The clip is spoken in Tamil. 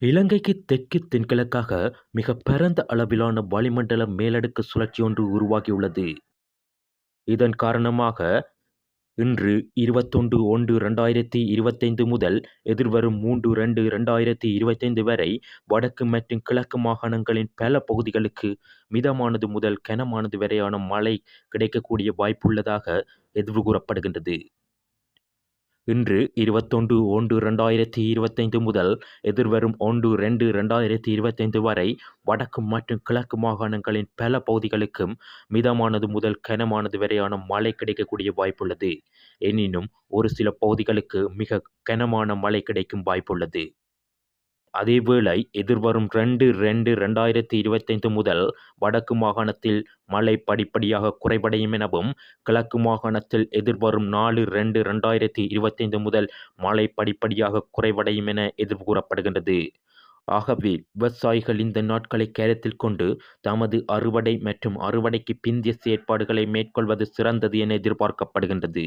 இலங்கைக்கு தெற்கு தென்கிழக்காக மிகப் பரந்த அளவிலான வளிமண்டல மேலடுக்கு சுழற்சி ஒன்று உருவாகியுள்ளது. இதன் காரணமாக இன்று 21-1-2025 முதல் எதிர்வரும் 3-2-2025 வரை வடக்கு மற்றும் கிழக்கு மாகாணங்களின் பல பகுதிகளுக்கு மிதமானது முதல் கனமானது வரையான மழை கிடைக்கக்கூடிய வாய்ப்புள்ளதாக எதிர்கூறப்படுகின்றது. இன்று 21-1-2025 முதல் எதிர்வரும் 1-2-2025 வரை வடக்கு மற்றும் கிழக்கு மாகாணங்களின் பல பகுதிகளுக்கும் மிதமானது முதல் கனமானது வரையான மழை கிடைக்கக்கூடிய வாய்ப்புள்ளது. எனினும் ஒரு சில பகுதிகளுக்கு மிக கனமான மழை கிடைக்கும் வாய்ப்புள்ளது. அதேவேளை எதிர்வரும் 2-2-2025 முதல் வடக்கு மாகாணத்தில் மழை படிப்படியாக குறைவடையும் எனவும், கிழக்கு மாகாணத்தில் எதிர்வரும் 4-2-2025 முதல் மழை படிப்படியாக குறைவடையும் என எதிர்கூறப்படுகின்றது. ஆகவே விவசாயிகள் இந்த நாட்களை கருத்தில் கொண்டு தமது அறுவடை மற்றும் அறுவடைக்கு பிந்திய செயற்பாடுகளை மேற்கொள்வது சிறந்தது என எதிர்பார்க்கப்படுகின்றது.